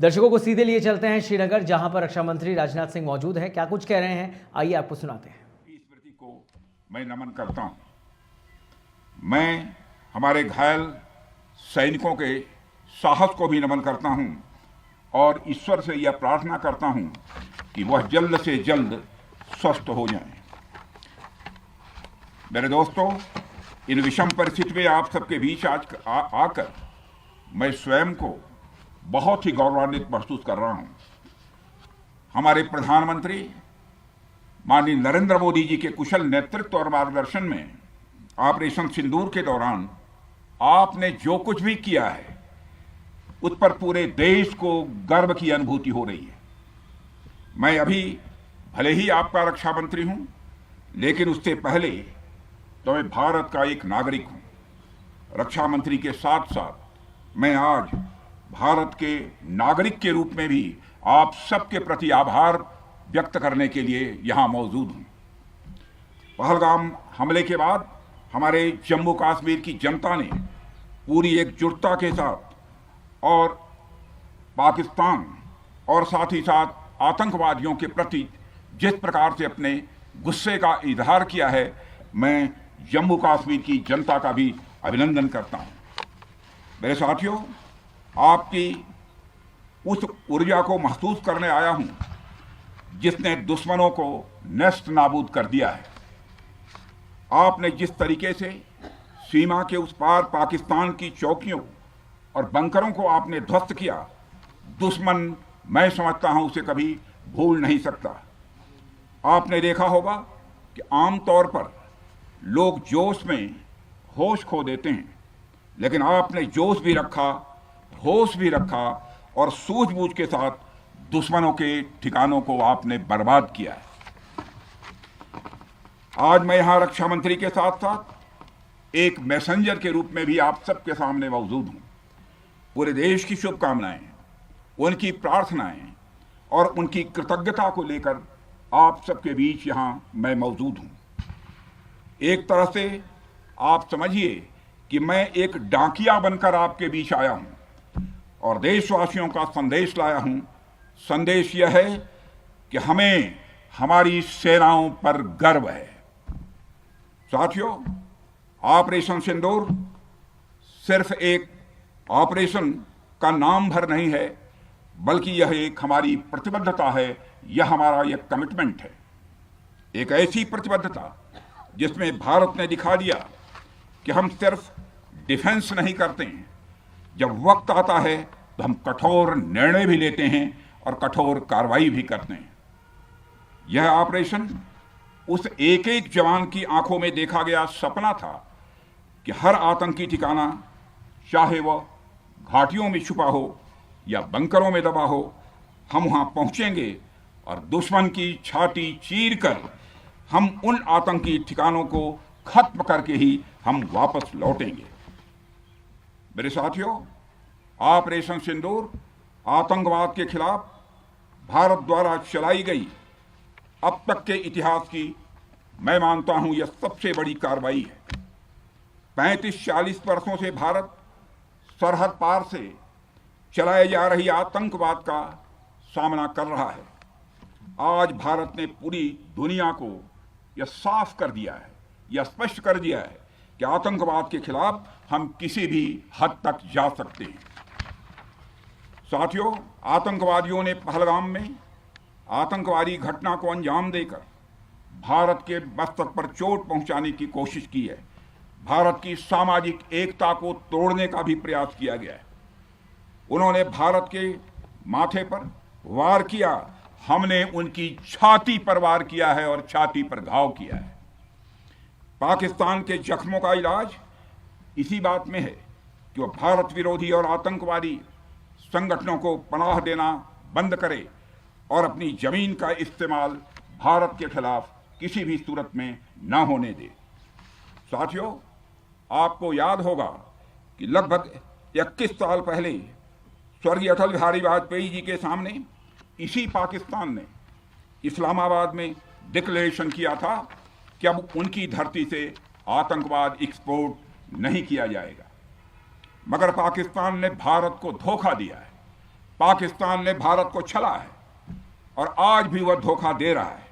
दर्शकों को सीधे लिए चलते हैं श्रीनगर, जहां पर रक्षा मंत्री राजनाथ सिंह मौजूद हैं। क्या कुछ कह रहे हैं, आइए आपको सुनाते हैं। स्मृति को मैं नमन करता हूं। मैं हमारे घायल सैनिकों के साहस को भी नमन करता हूं और ईश्वर से यह प्रार्थना करता हूं कि वह जल्द से जल्द स्वस्थ हो जाएं। मेरे दोस्तों, इन विषम परिस्थिति में आप सबके बीच आज आकर मैं स्वयं को बहुत ही गौरवान्वित महसूस कर रहा हूं। हमारे प्रधानमंत्री माननीय नरेंद्र मोदी जी के कुशल नेतृत्व और मार्गदर्शन में ऑपरेशन सिंदूर के दौरान आपने जो कुछ भी किया है उस पर पूरे देश को गर्व की अनुभूति हो रही है। मैं अभी भले ही आपका रक्षा मंत्री हूं, लेकिन उससे पहले तो मैं भारत का एक नागरिक हूं। रक्षा मंत्री के साथ साथ मैं आज भारत के नागरिक के रूप में भी आप सबके प्रति आभार व्यक्त करने के लिए यहां मौजूद हूं। पहलगाम हमले के बाद हमारे जम्मू कश्मीर की जनता ने पूरी एकजुटता के साथ और पाकिस्तान और साथ ही साथ आतंकवादियों के प्रति जिस प्रकार से अपने गुस्से का इजहार किया है, मैं जम्मू कश्मीर की जनता का भी अभिनंदन करता हूं। मेरे साथियों, आपकी उस ऊर्जा को महसूस करने आया हूं जिसने दुश्मनों को नष्ट नाबूद कर दिया है। आपने जिस तरीके से सीमा के उस पार पाकिस्तान की चौकियों और बंकरों को आपने ध्वस्त किया, दुश्मन मैं समझता हूं उसे कभी भूल नहीं सकता। आपने देखा होगा कि आमतौर पर लोग जोश में होश खो देते हैं, लेकिन आपने जोश भी रखा, होश भी रखा और सूझबूझ के साथ दुश्मनों के ठिकानों को आपने बर्बाद किया है। आज मैं यहां रक्षा मंत्री के साथ साथ एक मैसेंजर के रूप में भी आप सबके सामने मौजूद हूं। पूरे देश की शुभकामनाएं, उनकी प्रार्थनाएं और उनकी कृतज्ञता को लेकर आप सबके बीच यहां मैं मौजूद हूं। एक तरह से आप समझिए कि मैं एक डाकिया बनकर आपके बीच आया हूं और देशवासियों का संदेश लाया हूं। संदेश यह है कि हमें हमारी सेनाओं पर गर्व है। साथियों, ऑपरेशन सिंदूर सिर्फ एक ऑपरेशन का नाम भर नहीं है, बल्कि यह एक हमारी प्रतिबद्धता है, यह हमारा यह कमिटमेंट है। एक ऐसी प्रतिबद्धता जिसमें भारत ने दिखा दिया कि हम सिर्फ डिफेंस नहीं करते हैं, जब वक्त आता है तो हम कठोर निर्णय भी लेते हैं और कठोर कार्रवाई भी करते हैं। यह ऑपरेशन उस एक एक जवान की आंखों में देखा गया सपना था कि हर आतंकी ठिकाना, चाहे वह घाटियों में छुपा हो या बंकरों में दबा हो, हम वहां पहुंचेंगे और दुश्मन की छाती चीर कर हम उन आतंकी ठिकानों को खत्म करके ही हम वापस लौटेंगे। मेरे साथियों, ऑपरेशन सिंदूर आतंकवाद के खिलाफ भारत द्वारा चलाई गई अब तक के इतिहास की मैं मानता हूं यह सबसे बड़ी कार्रवाई है। 35-40 वर्षों से भारत सरहद पार से चलाए जा रही आतंकवाद का सामना कर रहा है। आज भारत ने पूरी दुनिया को यह साफ कर दिया है, यह स्पष्ट कर दिया है कि आतंकवाद के खिलाफ हम किसी भी हद तक जा सकते हैं। साथियों, आतंकवादियों ने पहलगाम में आतंकवादी घटना को अंजाम देकर भारत के मस्तक पर चोट पहुंचाने की कोशिश की है। भारत की सामाजिक एकता को तोड़ने का भी प्रयास किया गया है। उन्होंने भारत के माथे पर वार किया, हमने उनकी छाती पर वार किया है और छाती पर घाव किया है। पाकिस्तान के जख्मों का इलाज इसी बात में है कि वह भारत विरोधी और आतंकवादी संगठनों को पनाह देना बंद करे और अपनी जमीन का इस्तेमाल भारत के खिलाफ किसी भी सूरत में न होने दे। साथियों, आपको याद होगा कि लगभग 21 साल पहले स्वर्गीय अटल बिहारी वाजपेयी जी के सामने इसी पाकिस्तान ने इस्लामाबाद में डिक्लेरेशन किया था कि अब उनकी धरती से आतंकवाद एक्सपोर्ट नहीं किया जाएगा। मगर पाकिस्तान ने भारत को धोखा दिया है। पाकिस्तान ने भारत को छला है और आज भी वह धोखा दे रहा है।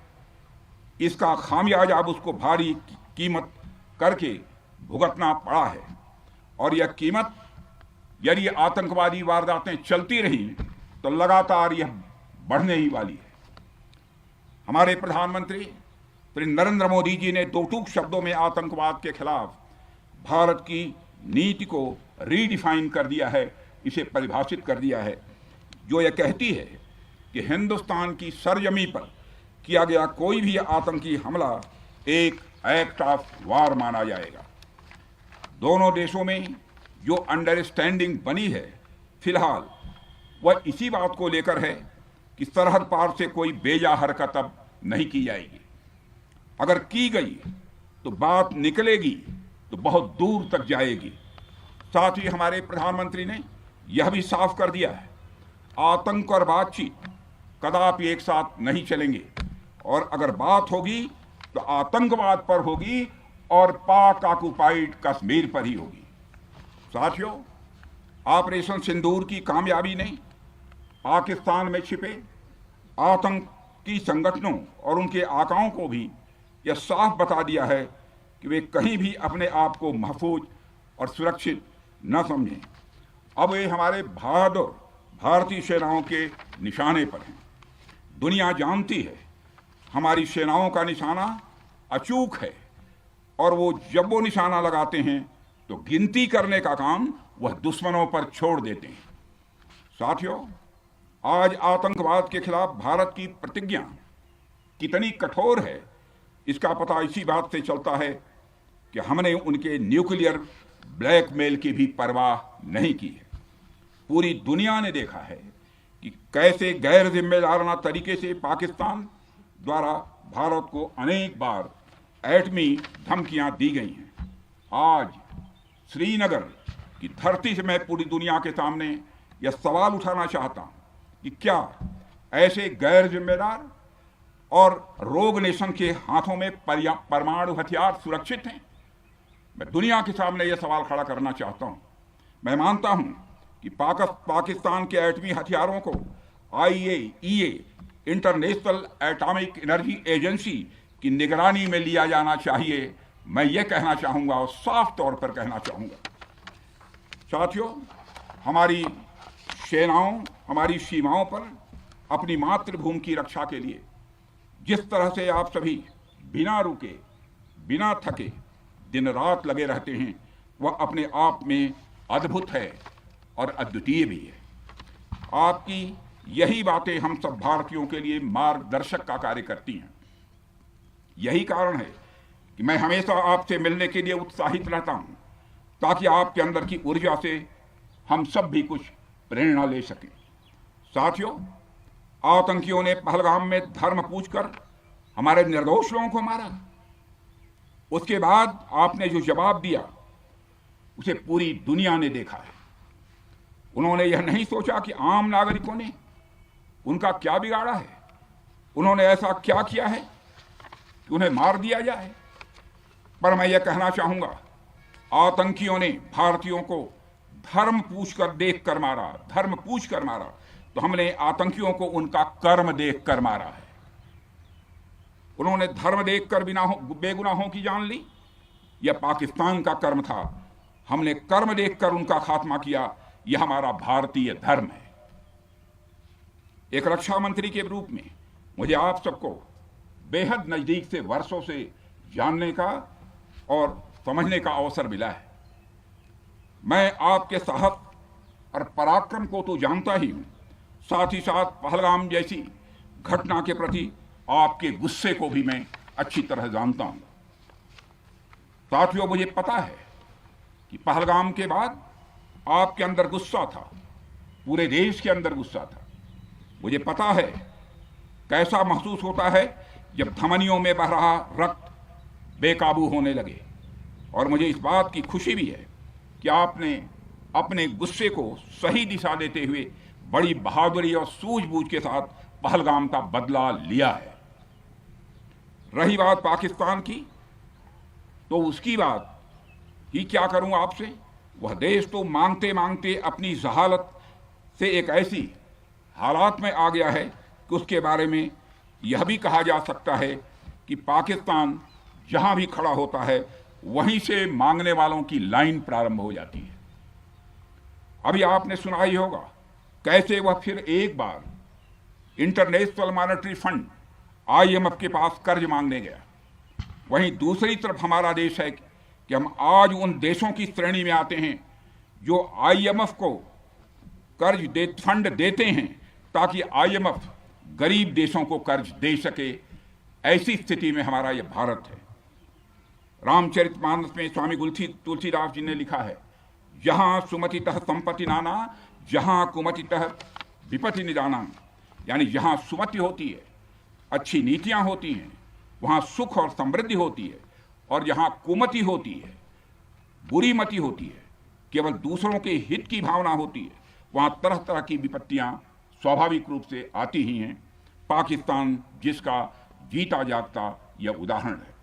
इसका खामियाजा अब उसको भारी कीमत करके भुगतना पड़ा है और यह कीमत, यदि आतंकवादी वारदातें चलती रही तो लगातार यह बढ़ने ही वाली है। हमारे प्रधानमंत्री श्री नरेंद्र मोदी जी ने दो टूक शब्दों में आतंकवाद के खिलाफ भारत की नीति को रीडिफाइन कर दिया है, इसे परिभाषित कर दिया है, जो यह कहती है कि हिंदुस्तान की सरजमी पर किया गया कोई भी आतंकी हमला एक एक्ट ऑफ वार माना जाएगा। दोनों देशों में जो अंडरस्टैंडिंग बनी है फिलहाल वह इसी बात को लेकर है कि सरहद पार से कोई बेजा हरकत अब नहीं की जाएगी। अगर की गई तो बात निकलेगी तो बहुत दूर तक जाएगी। साथ ही हमारे प्रधानमंत्री ने यह भी साफ कर दिया है, आतंक और बातचीत कदापि एक साथ नहीं चलेंगे और अगर बात होगी तो आतंकवाद पर होगी और पाक ऑक्युपाइड कश्मीर पर ही होगी। साथियों, ऑपरेशन सिंदूर की कामयाबी ने पाकिस्तान में छिपे आतंकी संगठनों और उनके आकाओं को भी यह साफ बता दिया है कि वे कहीं भी अपने आप को महफूज और सुरक्षित न समझें। अब वे हमारे बहादुर भारतीय सेनाओं के निशाने पर हैं। दुनिया जानती है हमारी सेनाओं का निशाना अचूक है और वो जब वो निशाना लगाते हैं तो गिनती करने का काम वह दुश्मनों पर छोड़ देते हैं। साथियों, आज आतंकवाद के खिलाफ भारत की प्रतिज्ञा कितनी कठोर है इसका पता इसी बात से चलता है कि हमने उनके न्यूक्लियर ब्लैकमेल की भी परवाह नहीं की है। पूरी दुनिया ने देखा है कि कैसे गैर जिम्मेदाराना तरीके से पाकिस्तान द्वारा भारत को अनेक बार एटमी धमकियां दी गई हैं। आज श्रीनगर की धरती से मैं पूरी दुनिया के सामने यह सवाल उठाना चाहता हूं कि क्या ऐसे गैर जिम्मेदार और रोग नेशन के हाथों में परमाणु हथियार सुरक्षित हैं? मैं दुनिया के सामने यह सवाल खड़ा करना चाहता हूं। मैं मानता हूं कि पाकिस्तान के एटमी हथियारों को IAEA international atomic energy agency की निगरानी में लिया जाना चाहिए। मैं ये कहना चाहूँगा और साफ तौर पर कहना चाहूँगा। साथियों, हमारी सेनाओं हमारी सीमाओं पर अपनी मातृभूमि की रक्षा के लिए जिस तरह से आप सभी बिना रुके बिना थके दिन रात लगे रहते हैं वह अपने आप में अद्भुत है और अद्वितीय भी है। आपकी यही बातें हम सब भारतीयों के लिए मार्गदर्शक का कार्य करती हैं। यही कारण है कि मैं हमेशा आपसे मिलने के लिए उत्साहित रहता हूं ताकि आपके अंदर की ऊर्जा से हम सब भी कुछ प्रेरणा ले सकें। साथियों, आतंकियों ने पहलगाम में धर्म पूछकर हमारे निर्दोष लोगों को मारा। उसके बाद आपने जो जवाब दिया उसे पूरी दुनिया ने देखा है। उन्होंने यह नहीं सोचा कि आम नागरिकों ने उनका क्या बिगाड़ा है, उन्होंने ऐसा क्या किया है कि उन्हें मार दिया जाए। पर मैं यह कहना चाहूंगा, आतंकियों ने भारतीयों को धर्म पूछकर देखकर मारा, धर्म पूछकर मारा, तो हमने आतंकियों को उनका कर्म देखकर मारा है। उन्होंने धर्म देखकर बेगुनाहों की जान ली, यह पाकिस्तान का कर्म था। हमने कर्म देखकर उनका खात्मा किया, यह हमारा भारतीय धर्म है। एक रक्षा मंत्री के रूप में मुझे आप सबको बेहद नजदीक से वर्षों से जानने का और समझने का अवसर मिला है। मैं आपके साहस और पराक्रम को तो जानता ही हूं, साथ ही साथ पहलगाम जैसी घटना के प्रति आपके गुस्से को भी मैं अच्छी तरह जानता हूं। साथियों, मुझे पता है कि पहलगाम के बाद आपके अंदर गुस्सा था, पूरे देश के अंदर गुस्सा था। मुझे पता है कैसा महसूस होता है जब धमनियों में बह रहा रक्त बेकाबू होने लगे, और मुझे इस बात की खुशी भी है कि आपने अपने गुस्से को सही दिशा देते हुए बड़ी बहादुरी और सूझबूझ के साथ पहलगाम का बदला लिया है। रही बात पाकिस्तान की, तो उसकी बात ही क्या करूं आपसे। वह देश तो मांगते मांगते अपनी जहालत से एक ऐसी हालात में आ गया है कि उसके बारे में यह भी कहा जा सकता है कि पाकिस्तान जहां भी खड़ा होता है वहीं से मांगने वालों की लाइन प्रारंभ हो जाती है। अभी आपने सुना ही होगा कैसे वह फिर एक बार इंटरनेशनल मॉनेटरी फंड IMF के पास कर्ज मांगने गया। वहीं दूसरी तरफ हमारा देश है कि हम आज उन देशों की श्रेणी में आते हैं जो IMF को फंड देते हैं ताकि IMF गरीब देशों को कर्ज दे सके। ऐसी स्थिति में हमारा यह भारत है। रामचरितमानस में स्वामी तुलसीदास जी ने लिखा है, जहां सुमतितः संपत्ति नाना, जहां कुमतितः विपत्ति निदाना। यानी जहां सुमति होती है, अच्छी नीतियां होती हैं, वहां सुख और समृद्धि होती है, और जहां कुमति होती है, बुरी मति होती है, केवल दूसरों के हित की भावना होती है, वहां तरह तरह की विपत्तियां स्वाभाविक रूप से आती ही हैं। पाकिस्तान जिसका जीता जागता यह उदाहरण है।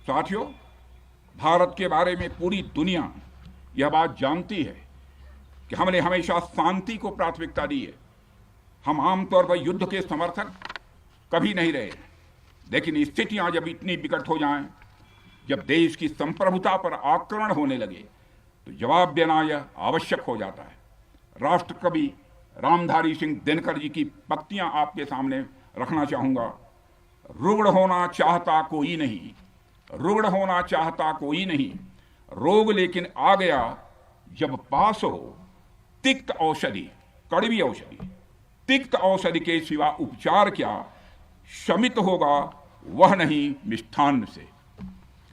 साथियों, भारत के बारे में पूरी दुनिया यह बात जानती है कि हमने हमेशा शांति को प्राथमिकता दी है। हम आमतौर पर युद्ध के समर्थक कभी नहीं रहे, लेकिन स्थितियां जब इतनी विकट हो जाएं, जब देश की संप्रभुता पर आक्रमण होने लगे, तो जवाब देना यह आवश्यक हो जाता है। राष्ट्रकवि रामधारी सिंह दिनकर जी की पंक्तियां आपके सामने रखना चाहूंगा। रुग्ण होना चाहता कोई नहीं, रुग्ण होना चाहता कोई नहीं, रोग लेकिन आ गया जब पास हो तिक्त औषधि, कड़वी औषधि। तिक्त औषधि के सिवा उपचार क्या, शमित होगा वह नहीं मिष्ठान्न से।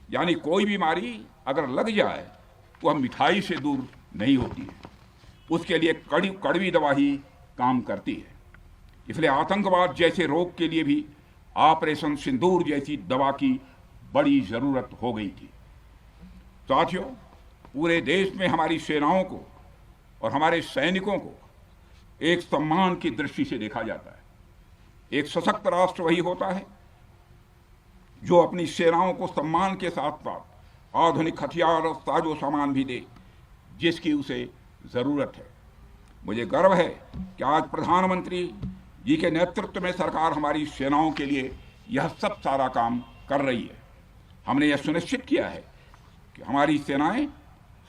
यानी कोई बीमारी अगर लग जाए वह मिठाई से दूर नहीं होती है, उसके लिए कड़वी दवा ही काम करती है। इसलिए आतंकवाद जैसे रोग के लिए भी ऑपरेशन सिंदूर जैसी दवा की बड़ी जरूरत हो गई थी। साथियों, पूरे देश में हमारी सेनाओं को और हमारे सैनिकों को एक सम्मान की दृष्टि से देखा जाता है। एक सशक्त राष्ट्र वही होता है जो अपनी सेनाओं को सम्मान के साथ साथ आधुनिक हथियार और साजो सामान भी दे जिसकी उसे जरूरत है। मुझे गर्व है कि आज प्रधानमंत्री जी के नेतृत्व में सरकार हमारी सेनाओं के लिए यह सब सारा काम कर रही है। हमने यह सुनिश्चित किया है कि हमारी सेनाएं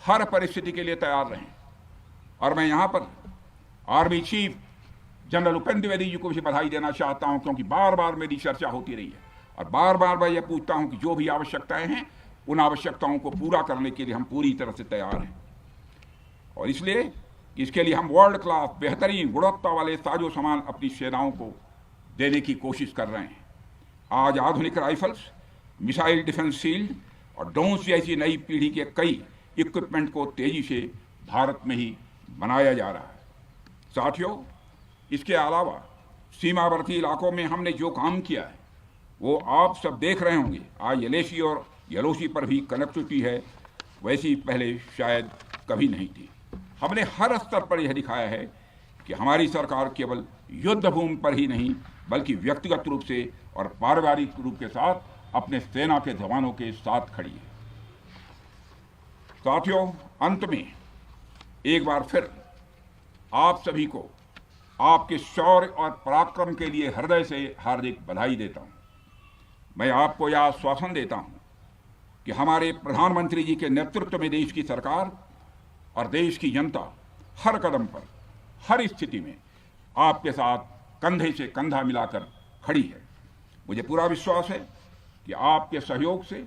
हर परिस्थिति के लिए तैयार रहें। और मैं यहाँ पर army chief general Upendra Dwivedi ji को भी बधाई देना चाहता हूँ, क्योंकि बार बार मेरी चर्चा होती रही है और बार बार मैं यह पूछता हूँ कि जो भी आवश्यकताएं हैं उन आवश्यकताओं को पूरा करने के लिए हम पूरी तरह से तैयार हैं। और इसलिए इसके लिए हम वर्ल्ड क्लास बेहतरीन गुणवत्ता वाले साजो सामान अपनी सेनाओं को देने की कोशिश कर रहे हैं। आज आधुनिक राइफल्स, मिसाइल डिफेंस शील्ड और ड्रोन्स जैसी नई पीढ़ी के कई इक्विपमेंट को तेजी से भारत में ही बनाया जा रहा है। साथियों, इसके अलावा सीमावर्ती इलाकों में हमने जो काम किया है वो आप सब देख रहे होंगे। आज LAC और LOC पर भी कनेक्टिविटी है, वैसी पहले शायद कभी नहीं थी। हमने हर स्तर पर यह दिखाया है कि हमारी सरकार केवल युद्ध भूमि पर ही नहीं बल्कि व्यक्तिगत रूप से और पारिवारिक रूप के साथ अपने सेना के जवानों के साथ खड़ी है। साथियों, अंत में एक बार फिर आप सभी को आपके शौर्य और पराक्रम के लिए हृदय से हार्दिक बधाई देता हूं। मैं आपको यह आश्वासन देता हूं कि हमारे प्रधानमंत्री जी के नेतृत्व में देश की सरकार और देश की जनता हर कदम पर, हर स्थिति में आपके साथ कंधे से कंधा मिलाकर खड़ी है। मुझे पूरा विश्वास है कि आपके सहयोग से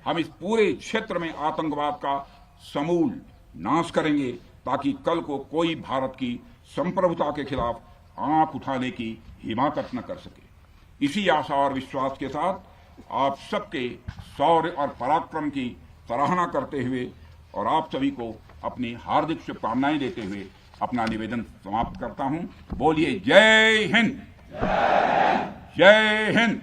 हम इस पूरे क्षेत्र में आतंकवाद का समूल नाश करेंगे, ताकि कल को कोई भारत की संप्रभुता के खिलाफ आंख उठाने की हिमाकत न कर सके। इसी आशा और विश्वास के साथ आप सबके शौर्य और पराक्रम की सराहना करते हुए और आप सभी को अपनी हार्दिक शुभकामनाएं देते हुए अपना निवेदन समाप्त करता हूं। बोलिए जय हिंद, जय हिंद।